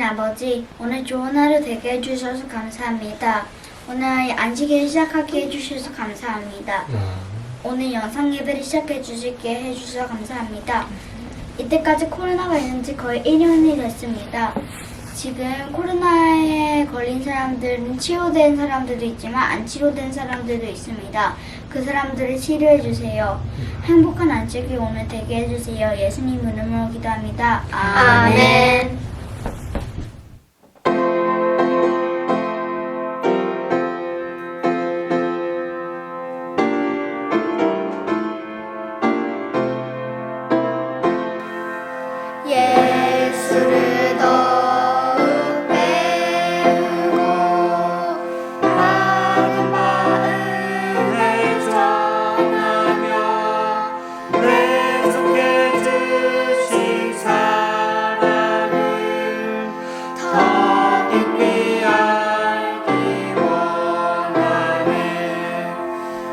하나님 아버지, 오늘 좋은 하루 되게 해주셔서 감사합니다. 오늘 안식일 시작하게 해주셔서 감사합니다. 오늘 영상 예배를 시작해 주시게 해주셔서 감사합니다. 이때까지 코로나가 있는지 거의 1년이 됐습니다. 지금 코로나에 걸린 사람들은 치료된 사람들도 있지만 안 치료된 사람들도 있습니다. 그 사람들을 치료해 주세요. 행복한 안식일 오늘 되게 해주세요. 예수님 이름으로 기도합니다. 아멘. 예수를 더욱 배우고 밝은 마음을 전하며 내 속에 주신 사랑을 더 깊이 알기 원하네.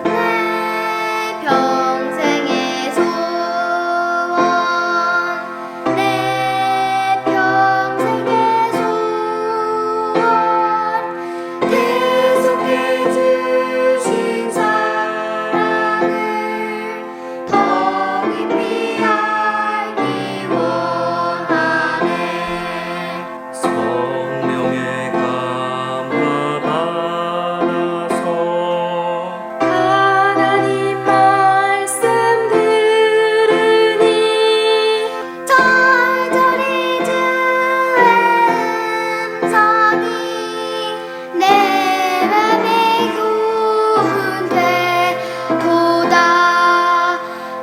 내 평생의 소원 내 평생의 소원 계속해 주신 사랑을 더 깊이 알기 원하네. 성령의 감화 받아서 하나님 말씀 들으니 절절히 주의 음성이 내 맘에 구운되도다.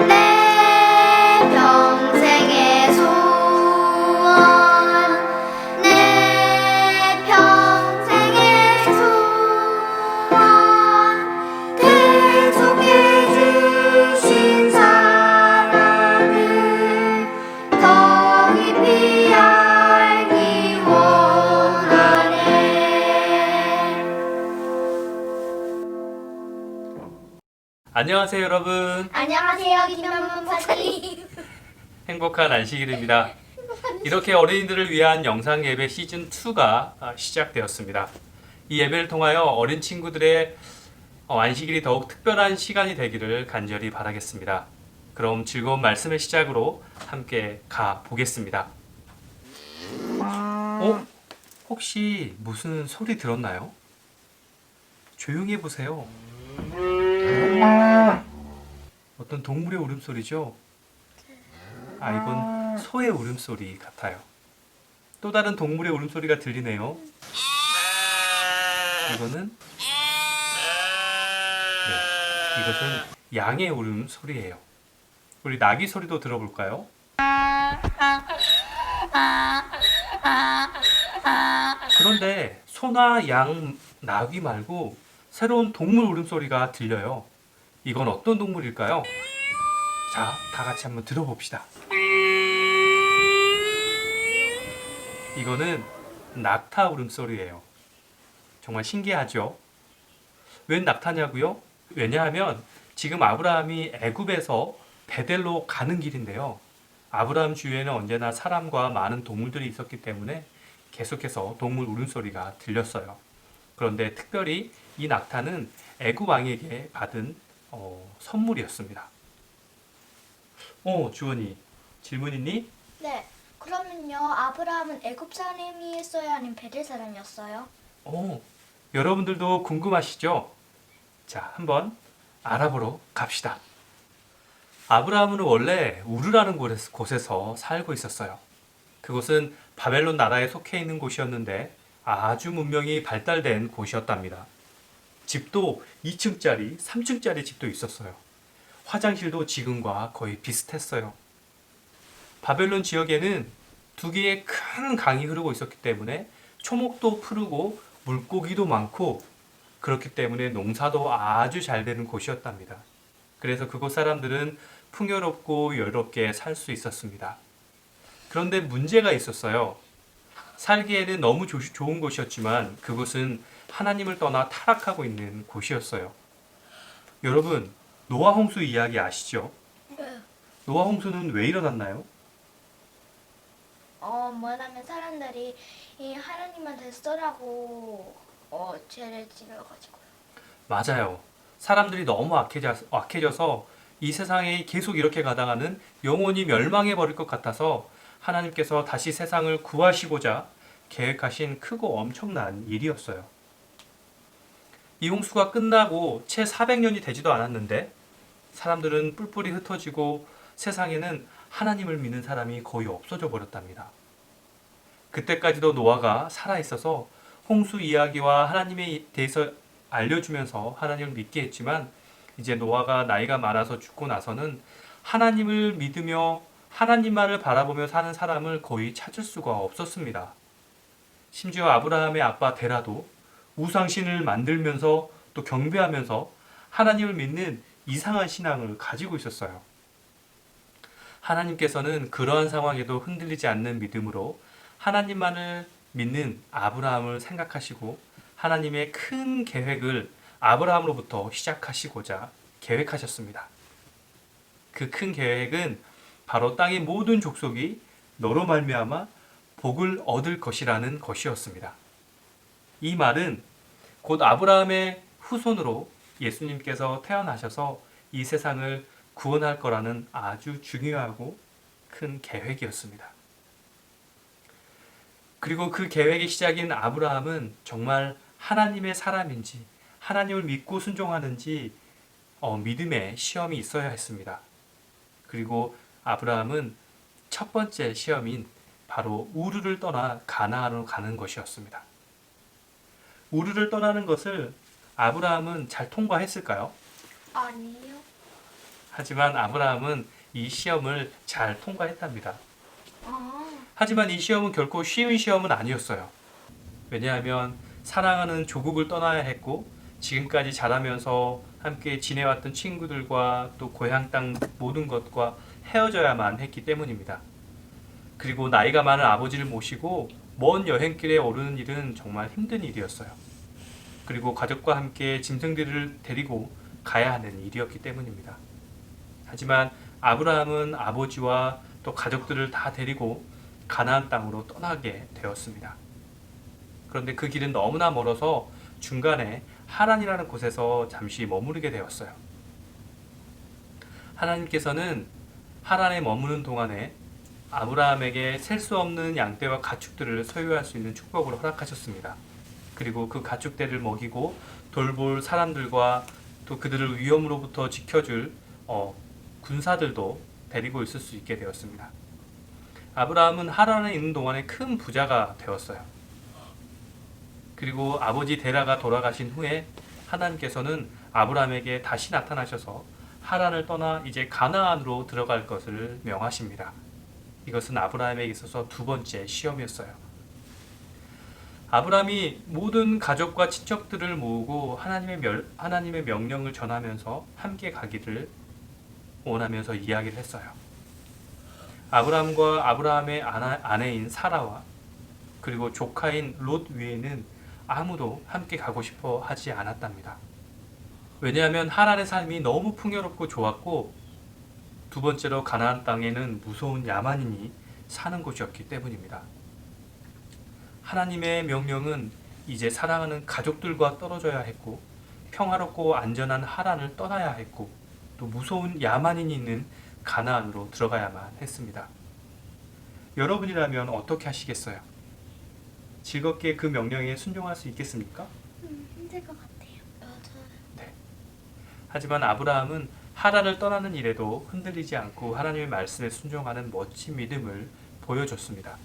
내 평생의 소원 내 평생의 소원 계속해 주신 사랑을 더 깊이 알기 원하네. 안녕하세요 여러분. 안녕하세요, 김현문 목사님. 행복한 안식일입니다. 이렇게 어린이들을 위한 영상 예배 시즌 2가 시작되었습니다. 이 예배를 통하여 어린 친구들의 안식일이 더욱 특별한 시간이 되기를 간절히 바라겠습니다. 그럼 즐거운 말씀의 시작으로 함께 가 보겠습니다. 혹시 무슨 소리 들었나요? 조용히 해보세요. 어떤 동물의 울음소리죠? 이건 소의 울음소리 같아요. 또 다른 동물의 울음소리가 들리네요. 이거는 이것은 양의 울음소리예요. 우리 나귀 소리도 들어볼까요? 그런데 소나 양, 나귀 말고 새로운 동물 울음소리가 들려요. 이건 어떤 동물일까요? 자, 다 같이 한번 들어봅시다. 이거는 낙타 울음소리예요. 정말 신기하죠? 웬 낙타냐고요? 왜냐하면 지금 아브라함이 애굽에서 베델로 가는 길인데요. 아브라함 주위에는 언제나 사람과 많은 동물들이 있었기 때문에 계속해서 동물 울음소리가 들렸어요. 그런데 특별히 이 낙타는 애굽 왕에게 받은 선물이었습니다. 주원이 질문 있니? 네. 그러면요, 아브라함은 애굽 사람이었어요, 아니면 베델 사람이었어요? 여러분들도 궁금하시죠? 자, 한번 알아보러 갑시다. 아브라함은 원래 우르라는 곳에서 살고 있었어요. 그곳은 바벨론 나라에 속해 있는 곳이었는데 아주 문명이 발달된 곳이었답니다. 집도 2층짜리, 3층짜리 집도 있었어요. 화장실도 지금과 거의 비슷했어요. 바벨론 지역에는 두 개의 큰 강이 흐르고 있었기 때문에 초목도 푸르고 물고기도 많고 그렇기 때문에 농사도 아주 잘 되는 곳이었답니다. 그래서 그곳 사람들은 풍요롭고 여유롭게 살 수 있었습니다. 그런데 문제가 있었어요. 살기에는 너무 좋은 곳이었지만 그곳은 하나님을 떠나 타락하고 있는 곳이었어요. 여러분, 노아 홍수 이야기 아시죠? 네. 노아 홍수는 왜 일어났나요? 뭐냐면 사람들이 이 하나님한테 쓰라고 죄를 지어가지고요. 맞아요. 사람들이 너무 악해져서 이 세상에 계속 이렇게 가다가는 영원히 멸망해 버릴 것 같아서 하나님께서 다시 세상을 구하시고자 계획하신 크고 엄청난 일이었어요. 이 홍수가 끝나고 채 400년이 되지도 않았는데 사람들은 뿔뿔이 흩어지고 세상에는 하나님을 믿는 사람이 거의 없어져 버렸답니다. 그때까지도 노아가 살아있어서 홍수 이야기와 하나님에 대해서 알려주면서 하나님을 믿게 했지만 이제 노아가 나이가 많아서 죽고 나서는 하나님을 믿으며 하나님만을 바라보며 사는 사람을 거의 찾을 수가 없었습니다. 심지어 아브라함의 아빠 데라도 우상신을 만들면서 또 경배하면서 하나님을 믿는 이상한 신앙을 가지고 있었어요. 하나님께서는 그러한 상황에도 흔들리지 않는 믿음으로 하나님만을 믿는 아브라함을 생각하시고 하나님의 큰 계획을 아브라함으로부터 시작하시고자 계획하셨습니다. 그 큰 계획은 바로 땅의 모든 족속이 너로 말미암아 복을 얻을 것이라는 것이었습니다. 이 말은 곧 아브라함의 후손으로 예수님께서 태어나셔서 이 세상을 구원할 거라는 아주 중요하고 큰 계획이었습니다. 그리고 그 계획의 시작인 아브라함은 정말 하나님의 사람인지 하나님을 믿고 순종하는지 믿음의 시험이 있어야 했습니다. 그리고 아브라함은 첫 번째 시험인 바로 우르를 떠나 가나안으로 가는 것이었습니다. 우르를 떠나는 것을 아브라함은 잘 통과했을까요? 아니요. 하지만 아브라함은 이 시험을 잘 통과했답니다. 아, 하지만 이 시험은 결코 쉬운 시험은 아니었어요. 왜냐하면 사랑하는 조국을 떠나야 했고 지금까지 자라면서 함께 지내왔던 친구들과 또 고향 땅 모든 것과 헤어져야만 했기 때문입니다. 그리고 나이가 많은 아버지를 모시고 먼 여행길에 오르는 일은 정말 힘든 일이었어요. 그리고 가족과 함께 짐승들을 데리고 가야 하는 일이었기 때문입니다. 하지만 아브라함은 아버지와 또 가족들을 다 데리고 가나안 땅으로 떠나게 되었습니다. 그런데 그 길은 너무나 멀어서 중간에 하란이라는 곳에서 잠시 머무르게 되었어요. 하나님께서는 하란에 머무는 동안에 아브라함에게 셀 수 없는 양떼와 가축들을 소유할 수 있는 축복을 허락하셨습니다. 그리고 그 가축들을 먹이고 돌볼 사람들과 또 그들을 위험으로부터 지켜줄 군사들도 데리고 있을 수 있게 되었습니다. 아브라함은 하란에 있는 동안에 큰 부자가 되었어요. 그리고 아버지 데라가 돌아가신 후에 하나님께서는 아브라함에게 다시 나타나셔서 하란을 떠나 이제 가나안으로 들어갈 것을 명하십니다. 이것은 아브라함에게 있어서 두 번째 시험이었어요. 아브라함이 모든 가족과 친척들을 모으고 하나님의 명령을 전하면서 함께 가기를 원하면서 이야기를 했어요. 아브라함과 아브라함의 아내인 사라와 그리고 조카인 롯 외에는 아무도 함께 가고 싶어 하지 않았답니다. 왜냐하면 하란의 삶이 너무 풍요롭고 좋았고 두 번째로 가나안 땅에는 무서운 야만인이 사는 곳이었기 때문입니다. 하나님의 명령은 이제 사랑하는 가족들과 떨어져야 했고 평화롭고 안전한 하란을 떠나야 했고 또 무서운 야만인이 있는 가나안으로 들어가야만 했습니다. 여러분이라면 어떻게 하시겠어요? 즐겁게 그 명령에 순종할 수 있겠습니까? 힘들 것 같아요. 맞아요. 하지만 아브라함은 하란을 떠나는 일에도 흔들리지 않고 하나님의 말씀에 순종하는 멋진 믿음을 보여줬습니다.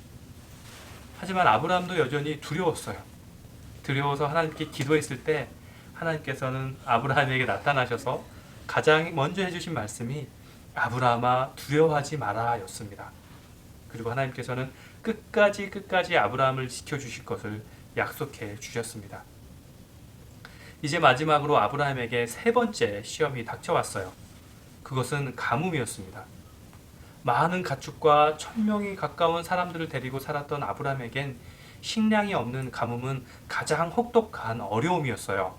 하지만 아브라함도 여전히 두려웠어요. 두려워서 하나님께 기도했을 때 하나님께서는 아브라함에게 나타나셔서 가장 먼저 해주신 말씀이 아브라함아 두려워하지 마라 였습니다. 그리고 하나님께서는 끝까지 아브라함을 지켜주실 것을 약속해 주셨습니다. 이제 마지막으로 아브라함에게 세 번째 시험이 닥쳐왔어요. 그것은 가뭄이었습니다. 많은 가축과 1000명이 가까운 사람들을 데리고 살았던 아브라함에겐 식량이 없는 가뭄은 가장 혹독한 어려움이었어요.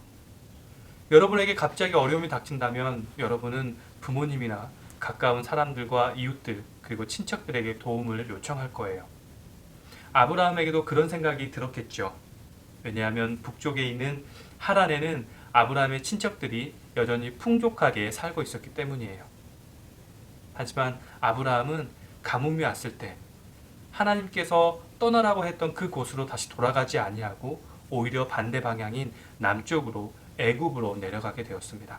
여러분에게 갑자기 어려움이 닥친다면 여러분은 부모님이나 가까운 사람들과 이웃들 그리고 친척들에게 도움을 요청할 거예요. 아브라함에게도 그런 생각이 들었겠죠. 왜냐하면 북쪽에 있는 하란에는 아브라함의 친척들이 여전히 풍족하게 살고 있었기 때문이에요. 하지만 아브라함은 가뭄이 왔을 때 하나님께서 떠나라고 했던 그 곳으로 다시 돌아가지 아니하고 오히려 반대 방향인 남쪽으로 애굽으로 내려가게 되었습니다.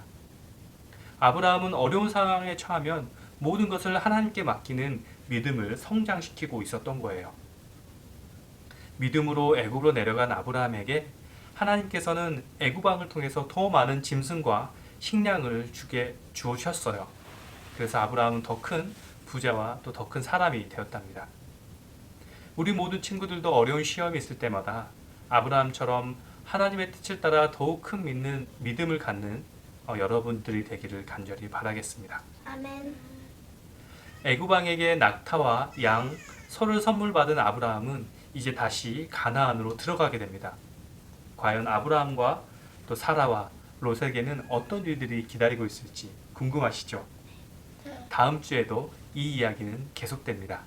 아브라함은 어려운 상황에 처하면 모든 것을 하나님께 맡기는 믿음을 성장시키고 있었던 거예요. 믿음으로 애굽으로 내려간 아브라함에게 하나님께서는 애굽 왕을 통해서 더 많은 짐승과 식량을 주셨어요. 그래서 아브라함은 더 큰 부자와 또 더 큰 사람이 되었답니다. 우리 모든 친구들도 어려운 시험이 있을 때마다 아브라함처럼 하나님의 뜻을 따라 더욱 큰 믿음을 갖는 여러분들이 되기를 간절히 바라겠습니다. 아멘. 애굽 왕에게 낙타와 양, 소를 선물 받은 아브라함은 이제 다시 가나안으로 들어가게 됩니다. 과연 아브라함과 또 사라와 롯에게는 어떤 일들이 기다리고 있을지 궁금하시죠? 다음 주에도 이 이야기는 계속됩니다.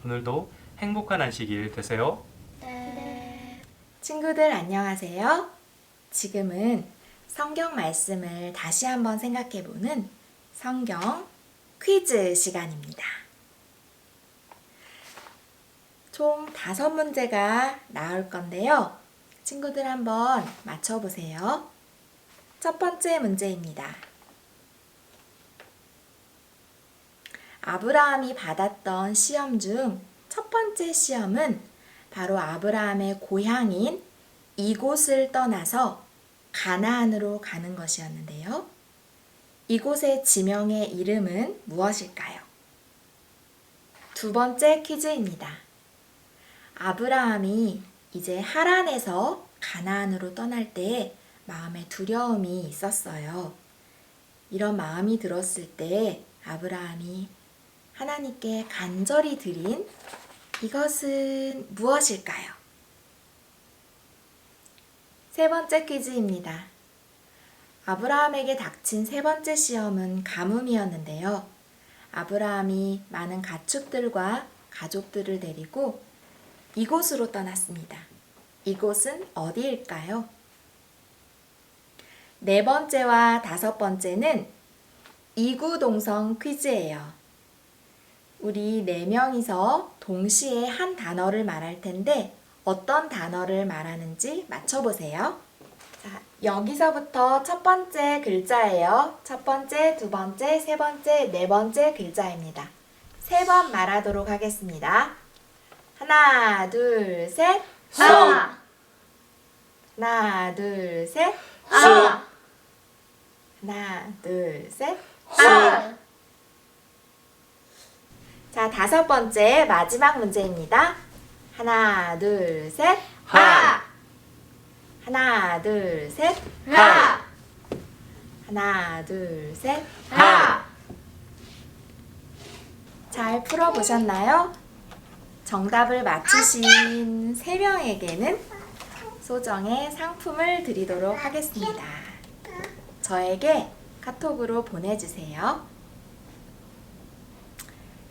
오늘도 행복한 안식일 되세요. 네. 친구들 안녕하세요. 지금은 성경 말씀을 다시 한번 생각해보는 성경 퀴즈 시간입니다. 총 5문제가 나올 건데요. 친구들 한번 맞춰보세요. 첫 번째 문제입니다. 아브라함이 받았던 시험 중 첫 번째 시험은 바로 아브라함의 고향인 이곳을 떠나서 가나안으로 가는 것이었는데요. 이곳의 지명의 이름은 무엇일까요? 두 번째 퀴즈입니다. 아브라함이 이제 하란에서 가나안으로 떠날 때 마음에 두려움이 있었어요. 이런 마음이 들었을 때 아브라함이 하나님께 간절히 드린 이것은 무엇일까요? 세 번째 퀴즈입니다. 아브라함에게 닥친 세 번째 시험은 가뭄이었는데요. 아브라함이 많은 가축들과 가족들을 데리고 이곳으로 떠났습니다. 이곳은 어디일까요? 네 번째와 다섯 번째는 이구동성 퀴즈예요. 우리 4명이서 동시에 한 단어를 말할 텐데 어떤 단어를 말하는지 맞춰보세요. 자, 여기서부터 첫 번째 글자예요. 첫 번째, 두 번째, 세 번째, 네 번째 글자입니다. 3번 말하도록 하겠습니다. 하나, 둘, 셋. 아. 하나, 둘, 셋. 아. 하나, 둘, 셋. 아. 자, 5번째 마지막 문제입니다. 하나, 둘, 셋. 아. 하나, 둘, 셋. 아. 하나, 둘, 셋. 아. 잘 풀어보셨나요? 정답을 맞추신 3명에게는 소정의 상품을 드리도록 하겠습니다. 저에게 카톡으로 보내주세요.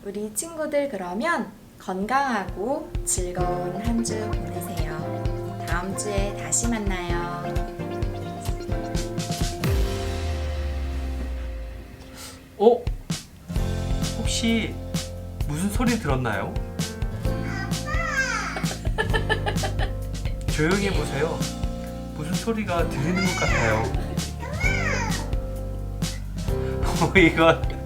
우리 친구들 그러면 건강하고 즐거운 한 주 보내세요. 다음 주에 다시 만나요. 혹시 무슨 소리 들었나요? 조용히 해보세요. 무슨 소리가 들리는 것 같아요. 이건